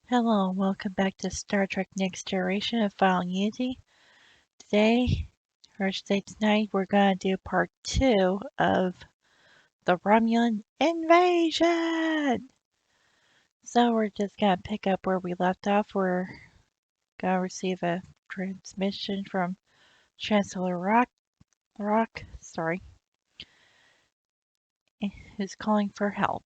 Hello and welcome back to Star Trek Next Generation of File Unity. Today, or tonight, we're going to do part 2 of the Romulan invasion! So we're just going to pick up where we left off. We're going to receive a transmission from Chancellor Rock, who's calling for help.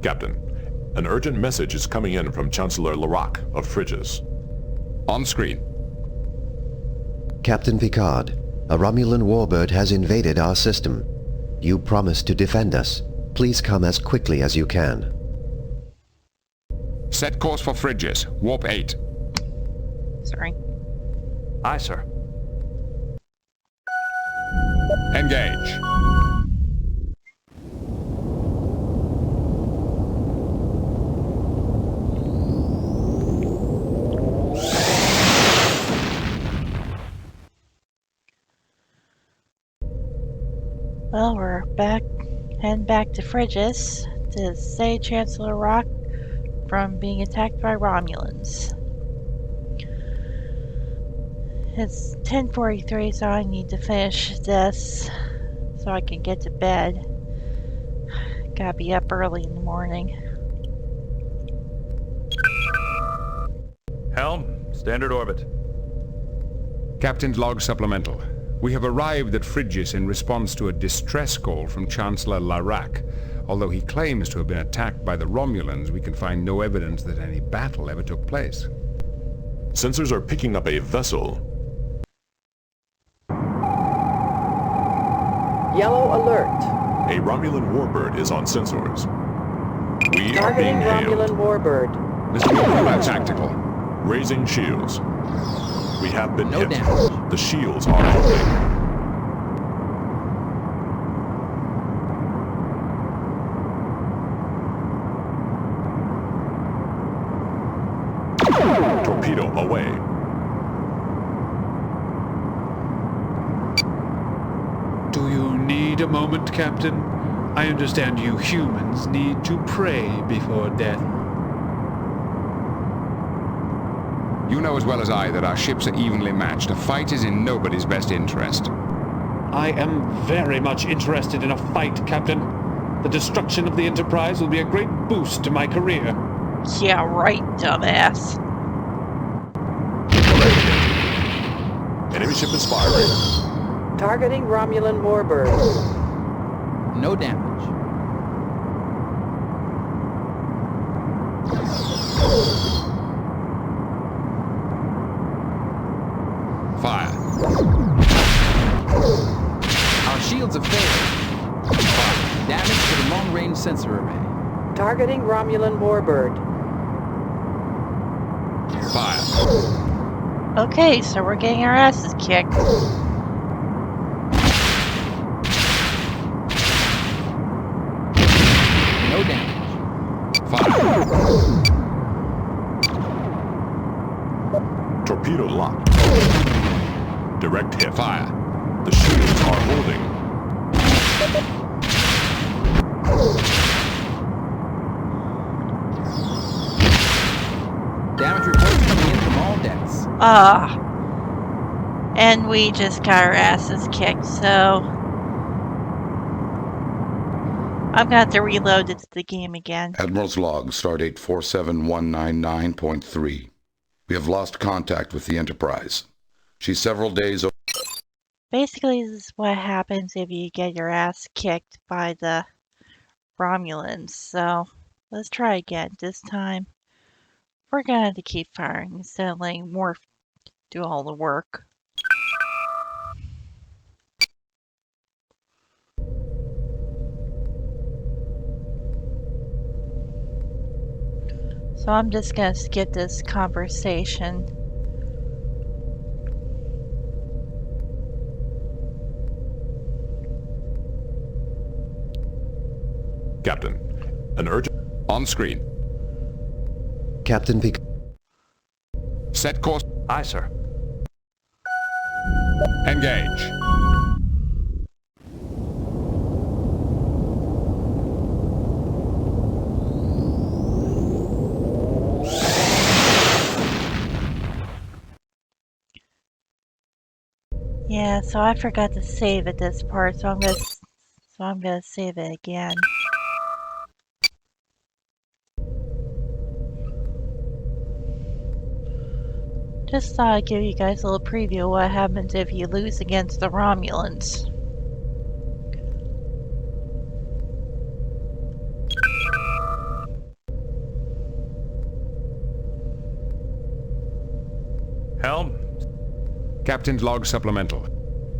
Captain, an urgent message is coming in from Chancellor Larak of Frigis. On screen. Captain Picard, a Romulan warbird has invaded our system. You promised to defend us. Please come as quickly as you can. Set course for Frigis. Warp 8. Sorry. Aye, sir. Engage. Well, we're heading back to Frigis to save Chancellor Rock from being attacked by Romulans. It's 10:43, so I need to finish this so I can get to bed. Gotta be up early in the morning. Helm, standard orbit. Captain's log supplemental. We have arrived at Frigis in response to a distress call from Chancellor Larak. Although he claims to have been attacked by the Romulans, we can find no evidence that any battle ever took place. Sensors are picking up a vessel. Yellow alert. A Romulan warbird is on sensors. We are Targeting being hailed. Romulan warbird. Mr. Combat Tactical. Raising shields. We have been No hit. damage. The shields are holding. Torpedo away. Do you need a moment, Captain? I understand you humans need to pray before death. You know as well as I that our ships are evenly matched. A fight is in nobody's best interest. I am very much interested in a fight, Captain. The destruction of the Enterprise will be a great boost to my career. Yeah, right, dumbass. Enemy ship is firing. Targeting Romulan warbird. No damage. Fire. Our shields have failed. Damage to the long-range sensor array. Targeting Romulan warbird. Fire. Okay, so we're getting our asses kicked. No damage. Fire. Torpedo locked. Direct hit. Fire. The shields are holding. Damage reports coming in from all decks. And we just got our asses kicked, so I'm gonna have to reload into the game again. Admiral's log, stardate 47199.3. We have lost contact with the Enterprise. She's several days over. Basically, this is what happens if you get your ass kicked by the Romulans. So let's try again. This time, we're gonna have to keep firing instead of letting Worf do all the work. So I'm just gonna skip this conversation. Captain, an urgent... On screen. Captain Picard. Set course. Aye, sir. Engage. Yeah, so I forgot to save at this part, so I'm gonna save it again. Just thought I'd give you guys a little preview of what happens if you lose against the Romulans. Helm? Captain's log supplemental.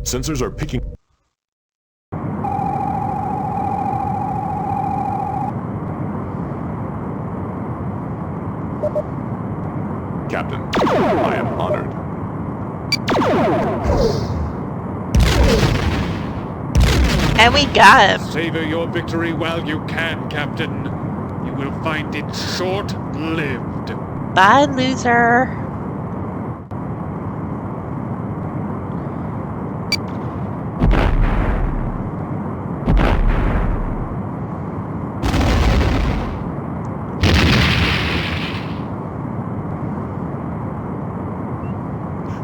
Sensors are picking... Captain, I am honored. And we got him! Savor your victory while you can, Captain. You will find it short-lived. Bye, loser!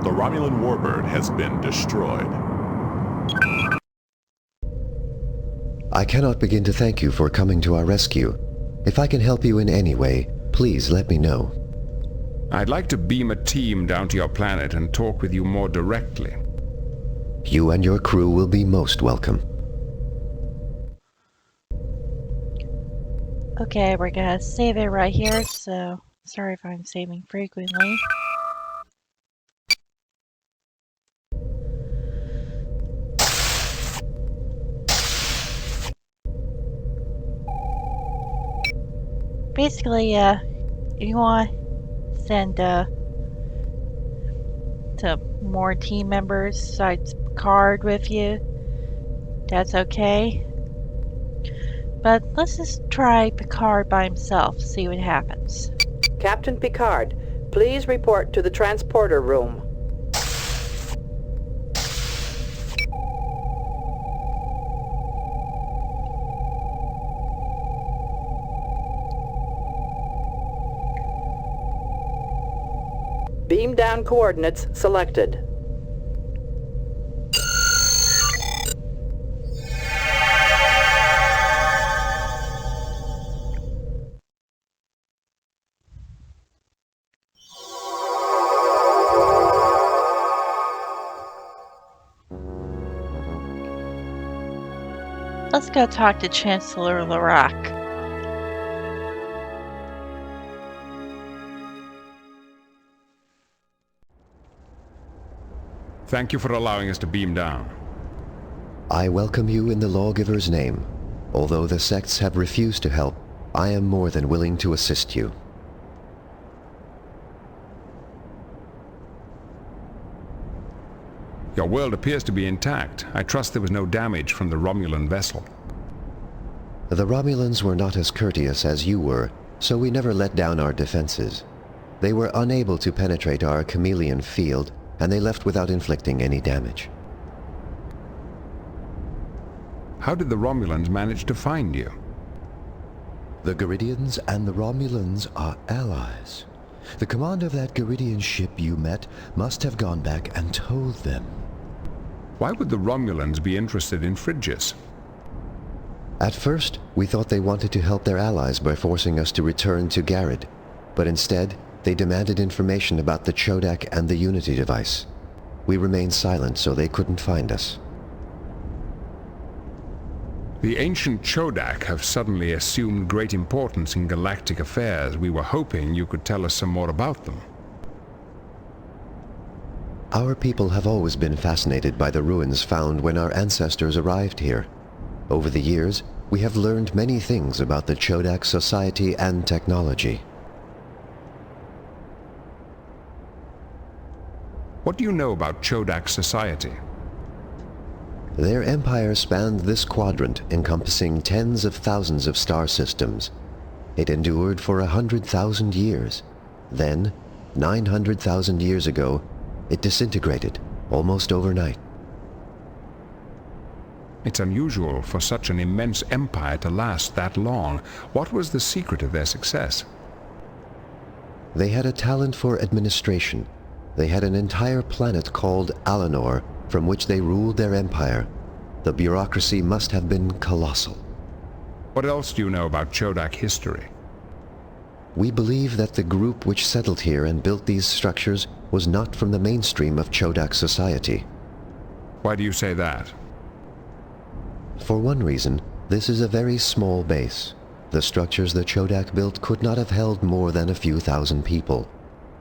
The Romulan warbird has been destroyed. I cannot begin to thank you for coming to our rescue. If I can help you in any way, please let me know. I'd like to beam a team down to your planet and talk with you more directly. You and your crew will be most welcome. Okay, we're gonna save it right here, so sorry if I'm saving frequently. Basically, if you want to send to more team members besides Picard with you, that's okay. But let's just try Picard by himself, see what happens. Captain Picard, please report to the transporter room. Beam down coordinates selected. Let's go talk to Chancellor Larak. Thank you for allowing us to beam down. I welcome you in the lawgiver's name. Although the sects have refused to help, I am more than willing to assist you. Your world appears to be intact. I trust there was no damage from the Romulan vessel. The Romulans were not as courteous as you were, so we never let down our defenses. They were unable to penetrate our chameleon field, and they left without inflicting any damage. How did the Romulans manage to find you? The Garidians and the Romulans are allies. The commander of that Garidian ship you met must have gone back and told them. Why would the Romulans be interested in Frigis? At first, we thought they wanted to help their allies by forcing us to return to Garrod, but instead, they demanded information about the Chodak and the Unity device. We remained silent so they couldn't find us. The ancient Chodak have suddenly assumed great importance in galactic affairs. We were hoping you could tell us some more about them. Our people have always been fascinated by the ruins found when our ancestors arrived here. Over the years, we have learned many things about the Chodak society and technology. What do you know about Chodak society? Their empire spanned this quadrant, encompassing tens of thousands of star systems. It endured for 100,000 years. Then, 900,000 years ago, it disintegrated, almost overnight. It's unusual for such an immense empire to last that long. What was the secret of their success? They had a talent for administration. They had an entire planet called Alanor, from which they ruled their empire. The bureaucracy must have been colossal. What else do you know about Chodak history? We believe that the group which settled here and built these structures was not from the mainstream of Chodak society. Why do you say that? For one reason, this is a very small base. The structures the Chodak built could not have held more than a few thousand people.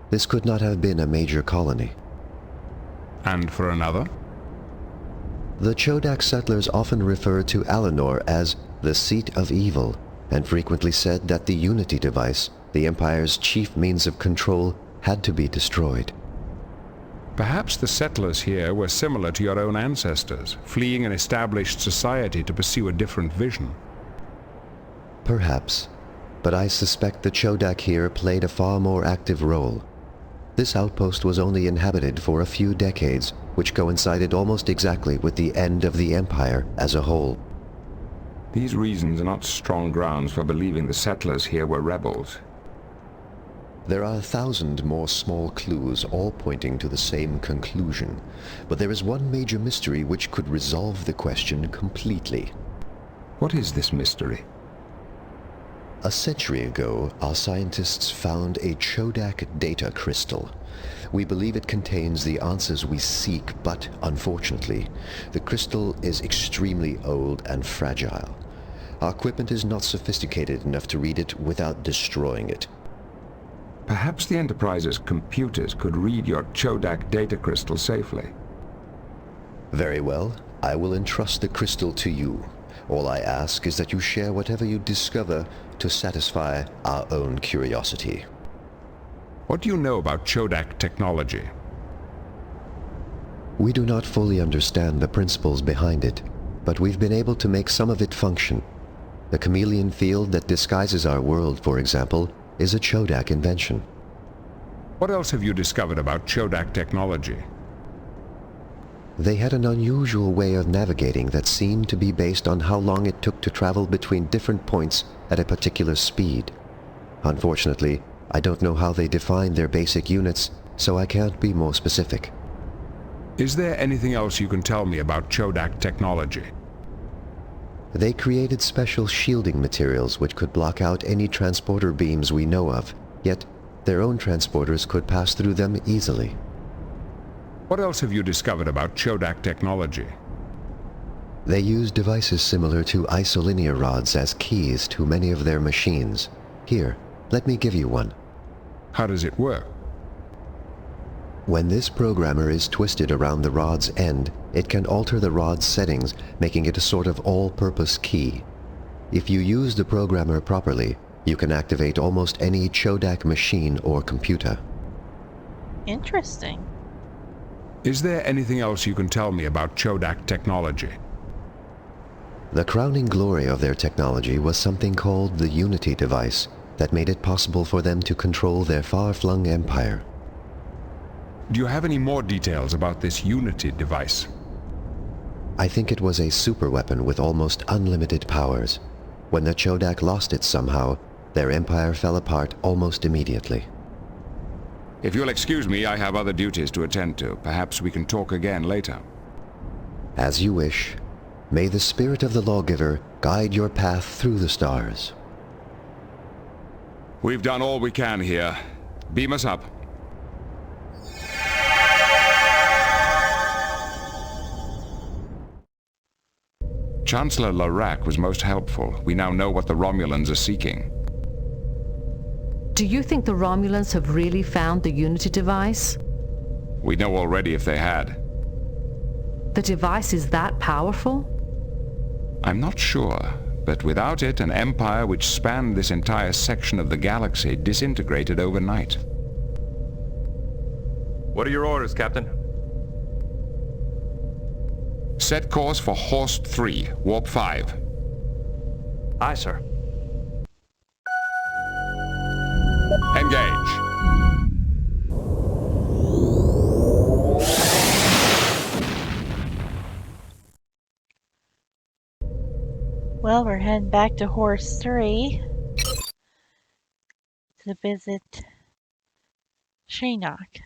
This could not have been a major colony. And for another? The Chodak settlers often referred to Alanor as the seat of evil, and frequently said that the Unity device, the Empire's chief means of control, had to be destroyed. Perhaps the settlers here were similar to your own ancestors, fleeing an established society to pursue a different vision. Perhaps, but I suspect the Chodak here played a far more active role. This outpost was only inhabited for a few decades, which coincided almost exactly with the end of the Empire as a whole. These reasons are not strong grounds for believing the settlers here were rebels. There are 1,000 more small clues, all pointing to the same conclusion. But there is one major mystery which could resolve the question completely. What is this mystery? A century ago, our scientists found a Chodak data crystal. We believe it contains the answers we seek, but unfortunately, the crystal is extremely old and fragile. Our equipment is not sophisticated enough to read it without destroying it. Perhaps the Enterprise's computers could read your Chodak data crystal safely. Very well. I will entrust the crystal to you. All I ask is that you share whatever you discover to satisfy our own curiosity. What do you know about Chodak technology? We do not fully understand the principles behind it, but we've been able to make some of it function. The chameleon field that disguises our world, for example, is a Chodak invention. What else have you discovered about Chodak technology? They had an unusual way of navigating that seemed to be based on how long it took to travel between different points at a particular speed. Unfortunately, I don't know how they defined their basic units, so I can't be more specific. Is there anything else you can tell me about Chodak technology? They created special shielding materials which could block out any transporter beams we know of, yet their own transporters could pass through them easily. What else have you discovered about Chodak technology? They use devices similar to isolinear rods as keys to many of their machines. Here, let me give you one. How does it work? When this programmer is twisted around the rod's end, it can alter the rod's settings, making it a sort of all-purpose key. If you use the programmer properly, you can activate almost any Chodak machine or computer. Interesting. Is there anything else you can tell me about Chodak technology? The crowning glory of their technology was something called the Unity device that made it possible for them to control their far-flung empire. Do you have any more details about this Unity device? I think it was a superweapon with almost unlimited powers. When the Chodak lost it somehow, their empire fell apart almost immediately. If you'll excuse me, I have other duties to attend to. Perhaps we can talk again later. As you wish. May the spirit of the lawgiver guide your path through the stars. We've done all we can here. Beam us up. Chancellor Larak was most helpful. We now know what the Romulans are seeking. Do you think the Romulans have really found the Unity device? We know already if they had. The device is that powerful? I'm not sure, but without it, an empire which spanned this entire section of the galaxy disintegrated overnight. What are your orders, Captain? Set course for Horst III, Warp 5. Aye, sir. Engage. Well, we're heading back to Horst III to visit Chodak,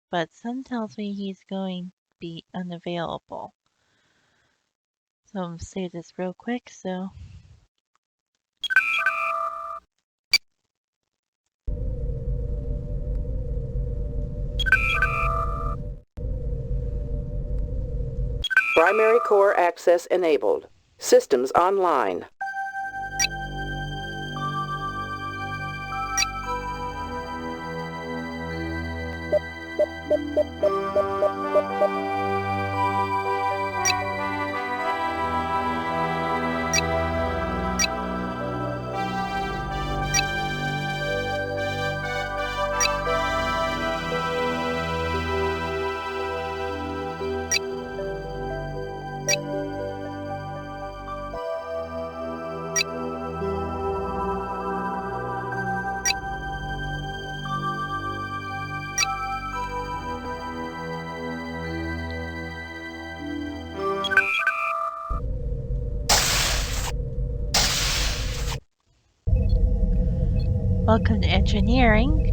but some tells me he's going to be unavailable. So I'm going to save this real quick, so... Primary core access enabled. Systems online. Welcome to Engineering,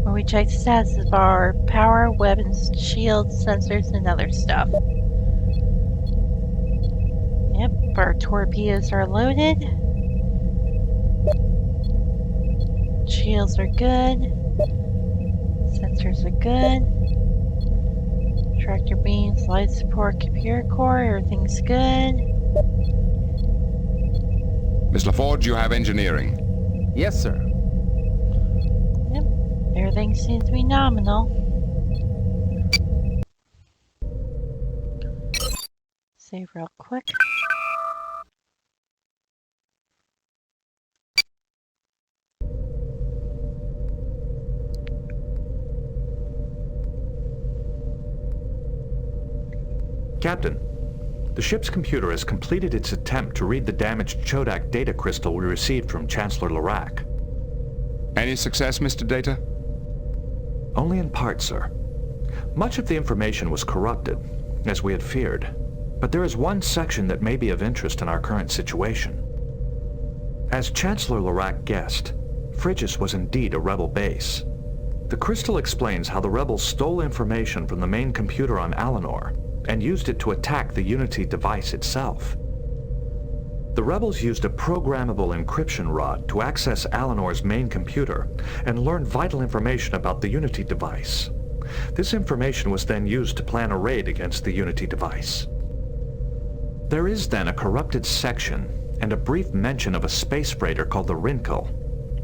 where we check the status of our power, weapons, shields, sensors, and other stuff. Yep, our torpedoes are loaded. Shields are good. Sensors are good. Tractor beams, light support, computer core, everything's good. Miss LaForge, you have engineering. Yes, sir. Yep, everything seems to be nominal. Save real quick. Captain, the ship's computer has completed its attempt to read the damaged Chodak data crystal we received from Chancellor Larak. Any success, Mr. Data? Only in part, sir. Much of the information was corrupted, as we had feared, but there is one section that may be of interest in our current situation. As Chancellor Larak guessed, Frigis was indeed a rebel base. The crystal explains how the rebels stole information from the main computer on Alinor and used it to attack the Unity device itself. The rebels used a programmable encryption rod to access Alinor's main computer and learn vital information about the Unity device. This information was then used to plan a raid against the Unity device. There is then a corrupted section and a brief mention of a space freighter called the Rinkel.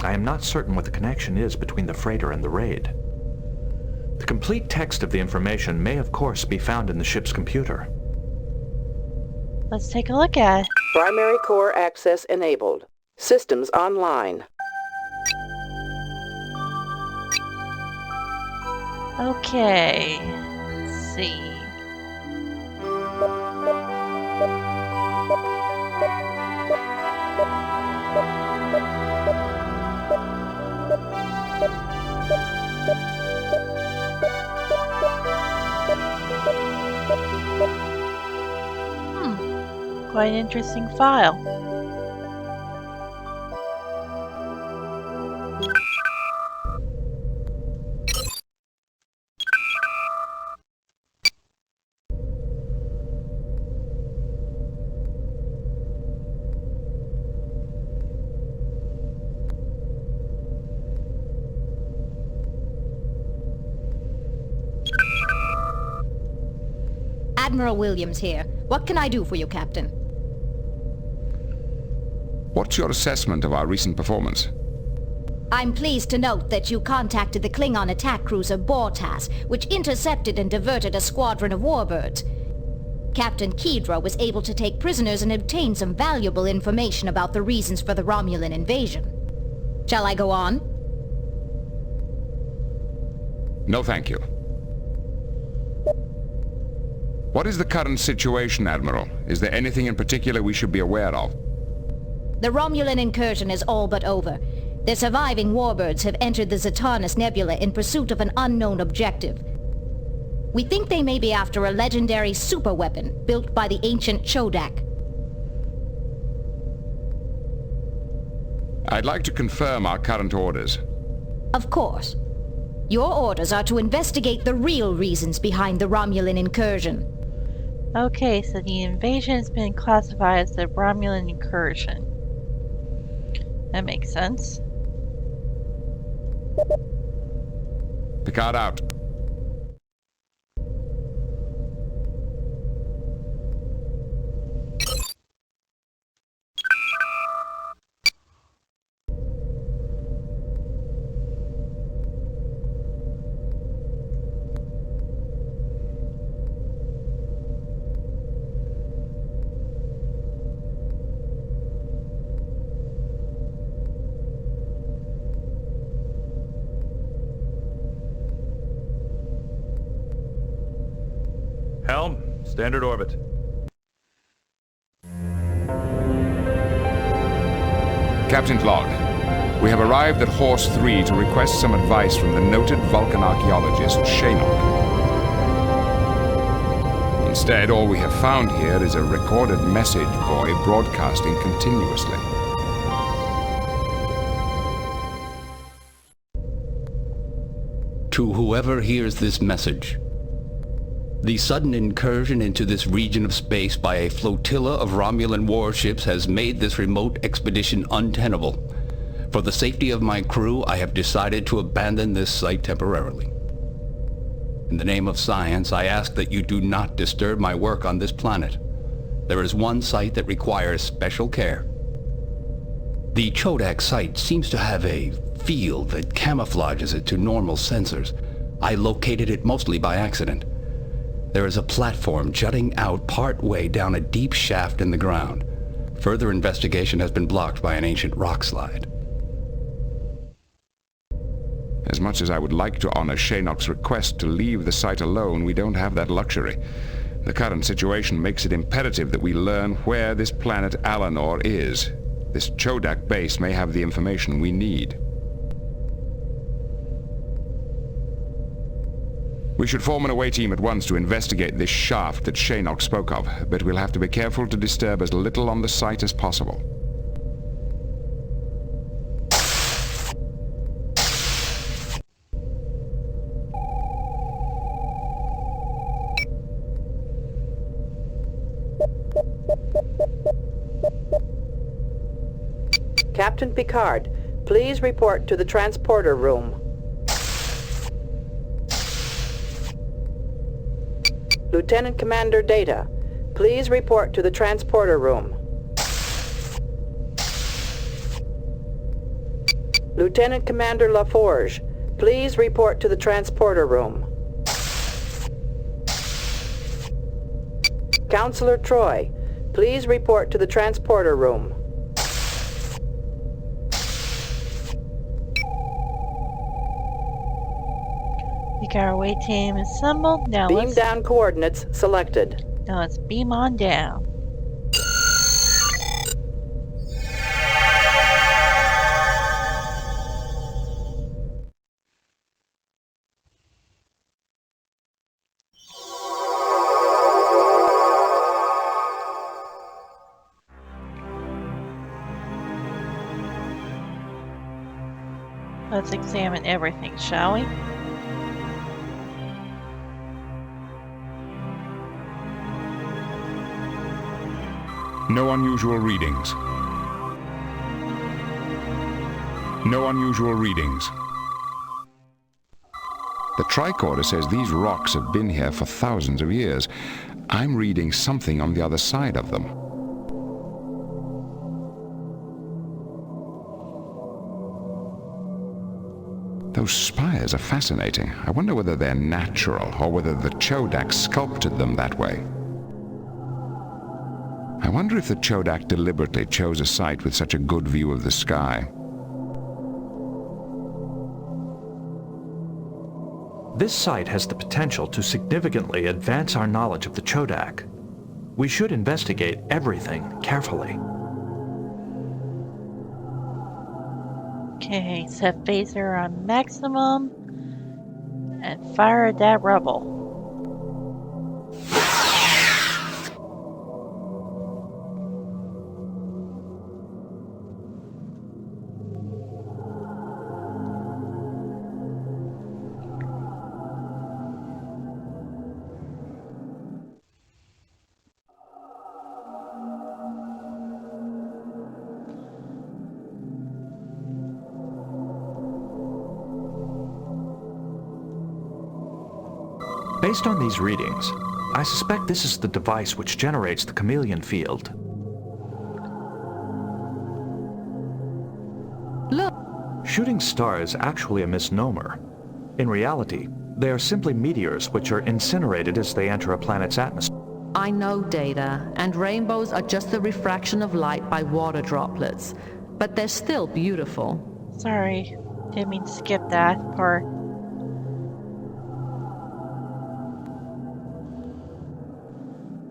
I am not certain what the connection is between the freighter and the raid. The complete text of the information may of course be found in the ship's computer. Let's take a look at it. Primary core access enabled. Systems online. Okay, let's see. Quite an interesting file. Admiral Williams here. What can I do for you, Captain? What's your assessment of our recent performance? I'm pleased to note that you contacted the Klingon attack cruiser Bortas, which intercepted and diverted a squadron of warbirds. Captain Kedra was able to take prisoners and obtain some valuable information about the reasons for the Romulan invasion. Shall I go on? No, thank you. What is the current situation, Admiral? Is there anything in particular we should be aware of? The Romulan incursion is all but over. The surviving warbirds have entered the Zatanus Nebula in pursuit of an unknown objective. We think they may be after a legendary superweapon built by the ancient Chodak. I'd like to confirm our current orders. Of course. Your orders are to investigate the real reasons behind the Romulan incursion. Okay, so the invasion has been classified as the Romulan incursion. That makes sense. Picard out. Helm, standard orbit. Captain's log. We have arrived at Horst III to request some advice from the noted Vulcan archaeologist Chodak. Instead, all we have found here is a recorded message buoy broadcasting continuously. To whoever hears this message, the sudden incursion into this region of space by a flotilla of Romulan warships has made this remote expedition untenable. For the safety of my crew, I have decided to abandon this site temporarily. In the name of science, I ask that you do not disturb my work on this planet. There is one site that requires special care. The Chodak site seems to have a field that camouflages it to normal sensors. I located it mostly by accident. There is a platform jutting out part way down a deep shaft in the ground. Further investigation has been blocked by an ancient rock slide. As much as I would like to honor Shanok's request to leave the site alone, we don't have that luxury. The current situation makes it imperative that we learn where this planet Alanor is. This Chodak base may have the information we need. We should form an away team at once to investigate this shaft that Shanok spoke of, but we'll have to be careful to disturb as little on the site as possible. Captain Picard, please report to the transporter room. Lieutenant Commander Data, please report to the transporter room. Lieutenant Commander LaForge, please report to the transporter room. Counselor Troy, please report to the transporter room. We got our away team assembled. Now Beam down coordinates selected. Now let's beam on down. Let's examine everything, shall we? No unusual readings. No unusual readings. The tricorder says these rocks have been here for thousands of years. I'm reading something on the other side of them. Those spires are fascinating. I wonder whether they're natural or whether the Chodak sculpted them that way. I wonder if the Chodak deliberately chose a site with such a good view of the sky. This site has the potential to significantly advance our knowledge of the Chodak. We should investigate everything carefully. Okay, set phaser on maximum and fire at that rubble. Based on these readings, I suspect this is the device which generates the chameleon field. Look! Shooting star is actually a misnomer. In reality, they are simply meteors which are incinerated as they enter a planet's atmosphere. I know, Data, and rainbows are just the refraction of light by water droplets, but they're still beautiful. Sorry, didn't mean to skip that part.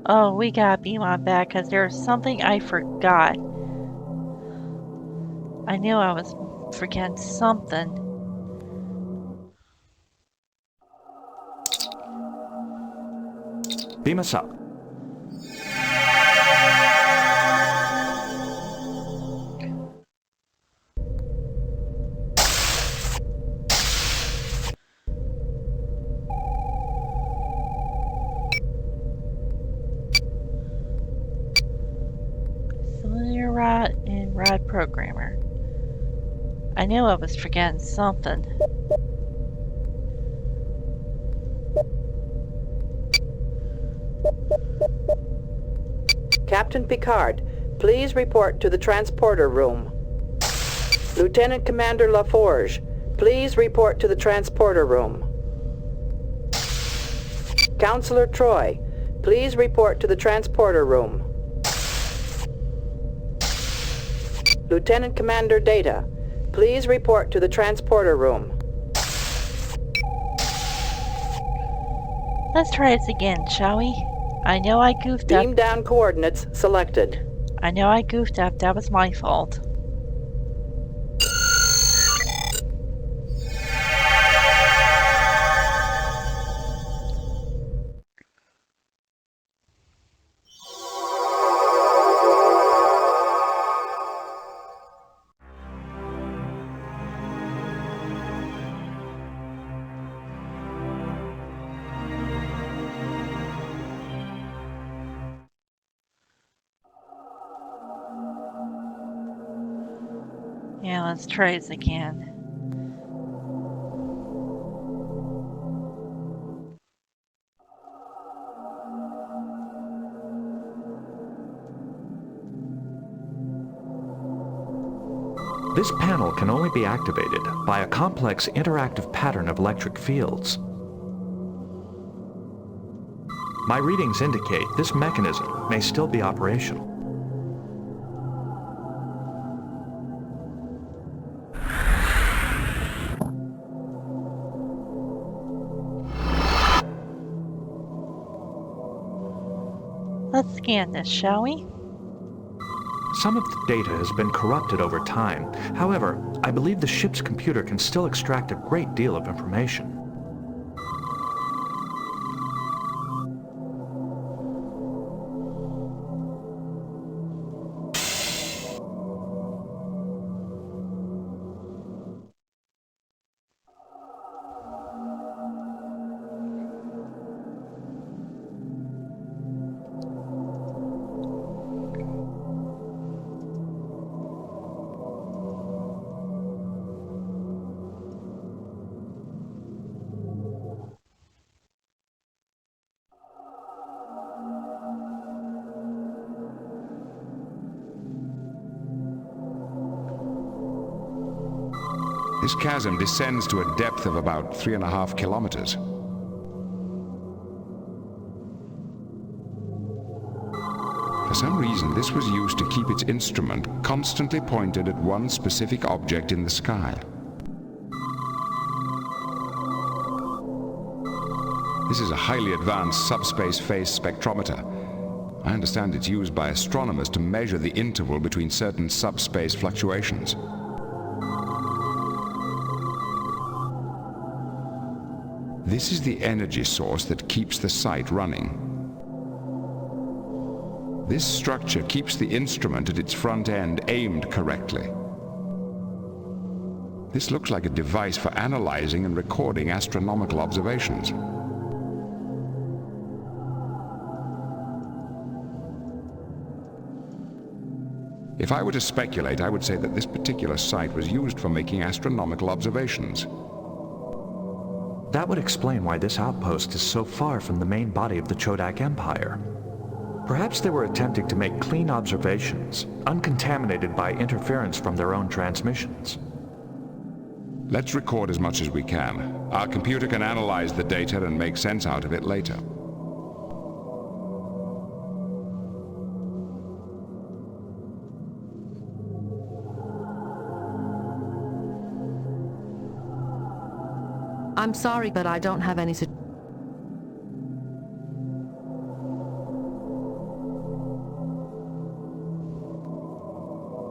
Oh, we gotta beam on back because there's something I forgot. I knew I was forgetting something. Beam us up. Cylinder rod and rod programmer. I knew I was forgetting something. Captain Picard, please report to the transporter room. Lieutenant Commander LaForge, please report to the transporter room. Counselor Troy, please report to the transporter room. Lieutenant Commander Data, please report to the transporter room. Let's try this again, shall we? I know I goofed up. Beam down coordinates selected. I know I goofed up. That was my fault. Yeah, let's try this again. This panel can only be activated by a complex interactive pattern of electric fields. My readings indicate this mechanism may still be operational. Let's scan this, shall we? Some of the data has been corrupted over time. However, I believe the ship's computer can still extract a great deal of information. This chasm descends to a depth of about 3.5 kilometers. For some reason, this was used to keep its instrument constantly pointed at one specific object in the sky. This is a highly advanced subspace phase spectrometer. I understand it's used by astronomers to measure the interval between certain subspace fluctuations. This is the energy source that keeps the site running. This structure keeps the instrument at its front end aimed correctly. This looks like a device for analyzing and recording astronomical observations. If I were to speculate, I would say that this particular site was used for making astronomical observations. That would explain why this outpost is so far from the main body of the Chodak Empire. Perhaps they were attempting to make clean observations, uncontaminated by interference from their own transmissions. Let's record as much as we can. Our computer can analyze the data and make sense out of it later. I'm sorry, but I don't have any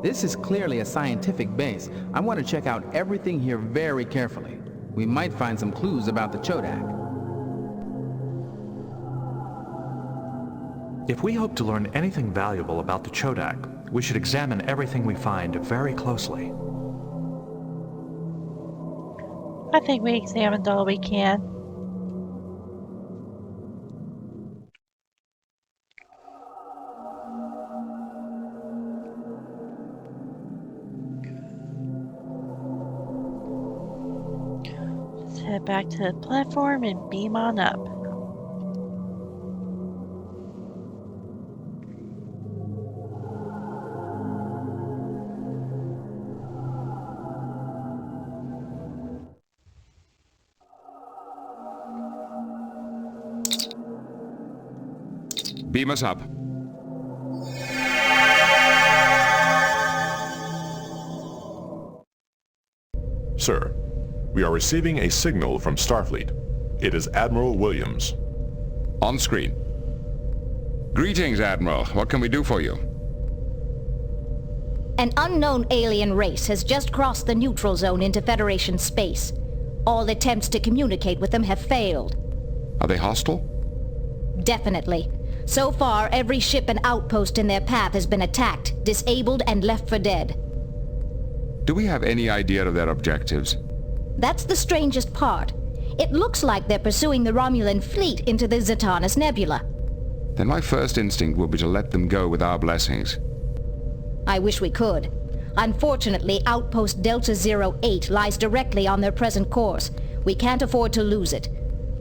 This is clearly a scientific base. I want to check out everything here very carefully. We might find some clues about the Chodak. If we hope to learn anything valuable about the Chodak, we should examine everything we find very closely. I think we examined all we can. Let's head back to the platform and beam on up. Beam us up. Sir, we are receiving a signal from Starfleet. It is Admiral Williams. On screen. Greetings, Admiral. What can we do for you? An unknown alien race has just crossed the neutral zone into Federation space. All attempts to communicate with them have failed. Are they hostile? Definitely. So far, every ship and outpost in their path has been attacked, disabled, and left for dead. Do we have any idea of their objectives? That's the strangest part. It looks like they're pursuing the Romulan fleet into the Zatanus Nebula. Then my first instinct will be to let them go with our blessings. I wish we could. Unfortunately, Outpost Delta 08 lies directly on their present course. We can't afford to lose it.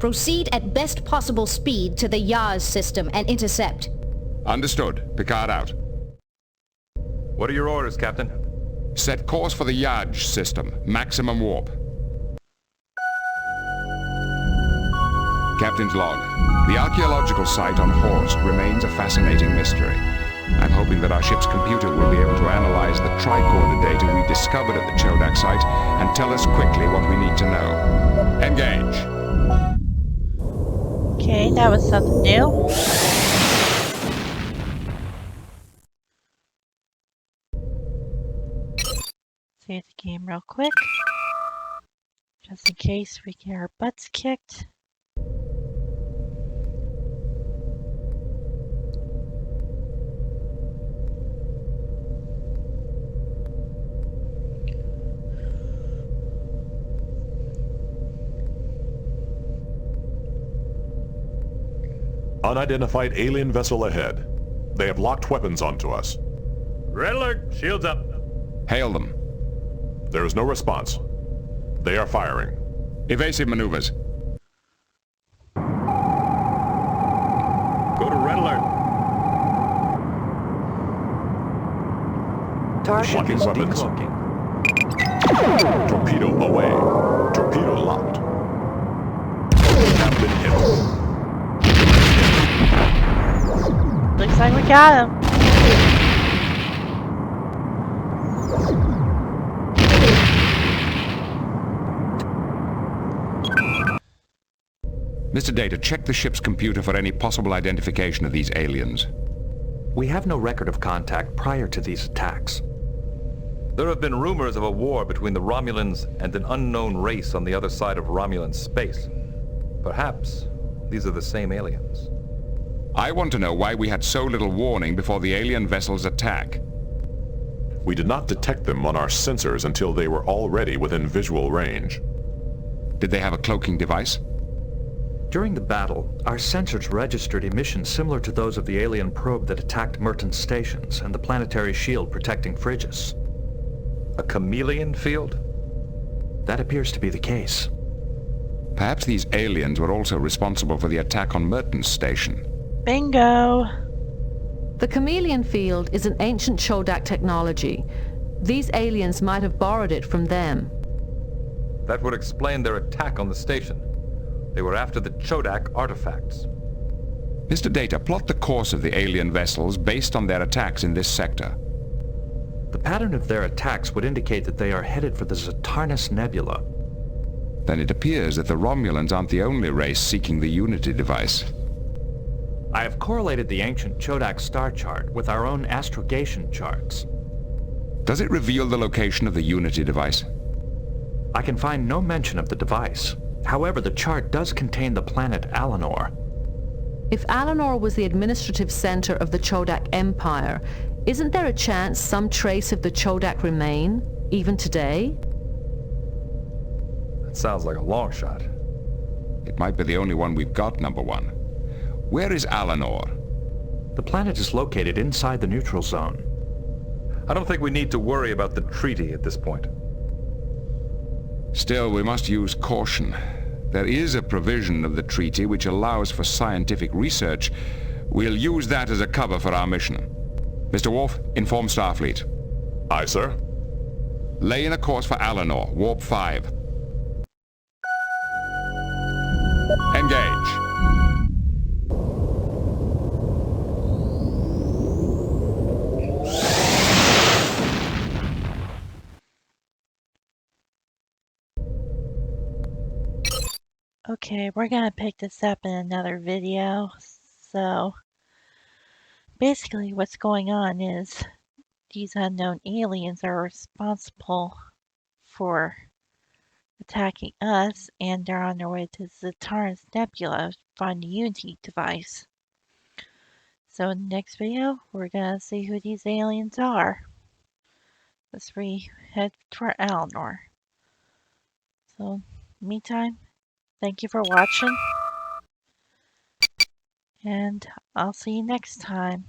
Proceed at best possible speed to the Yaz system and intercept. Understood. Picard out. What are your orders, Captain? Set course for the Yaj system. Maximum warp. Captain's log. The archaeological site on Horst remains a fascinating mystery. I'm hoping that our ship's computer will be able to analyze the tricorder data we discovered at the Chodak site and tell us quickly what we need to know. Engage. Okay, that was something new. Save the game real quick. Just in case we get our butts kicked. Unidentified alien vessel ahead. They have locked weapons onto us. Red alert! Shields up! Hail them. There is no response. They are firing. Evasive maneuvers. Go to red alert. Target Locking is weapons. decloaking. Torpedo away. Torpedo locked. Have been hit. Looks like we got him. Mr. Data, check the ship's computer for any possible identification of these aliens. We have no record of contact prior to these attacks. There have been rumors of a war between the Romulans and an unknown race on the other side of Romulan space. Perhaps these are the same aliens. I want to know why we had so little warning before the alien vessel's attack. We did not detect them on our sensors until they were already within visual range. Did they have a cloaking device? During the battle, our sensors registered emissions similar to those of the alien probe that attacked Merton's stations and the planetary shield protecting Frigis. A chameleon field? That appears to be the case. Perhaps these aliens were also responsible for the attack on Merton's station. Bingo! The chameleon field is an ancient Chodak technology. These aliens might have borrowed it from them. That would explain their attack on the station. They were after the Chodak artifacts. Mr. Data, plot the course of the alien vessels based on their attacks in this sector. The pattern of their attacks would indicate that they are headed for the Zatarnus Nebula. Then it appears that the Romulans aren't the only race seeking the Unity device. I have correlated the ancient Chodak star chart with our own astrogation charts. Does it reveal the location of the Unity device? I can find no mention of the device. However, the chart does contain the planet Alanor. If Alanor was the administrative center of the Chodak Empire, isn't there a chance some trace of the Chodak remain, even today? That sounds like a long shot. It might be the only one we've got, number one. Where is Alanor? The planet is located inside the neutral zone. I don't think we need to worry about the treaty at this point. Still, we must use caution. There is a provision of the treaty which allows for scientific research. We'll use that as a cover for our mission. Mr. Worf, inform Starfleet. Aye, sir. Lay in a course for Alanor, Warp 5. Engage. Okay, we're gonna pick this up in another video. So basically what's going on is these unknown aliens are responsible for attacking us, and they're on their way to Zatarnus Nebula to find the Unity device. So in the next video, we're gonna see who these aliens are. Let's head for Alanor. So, meantime, thank you for watching, and I'll see you next time.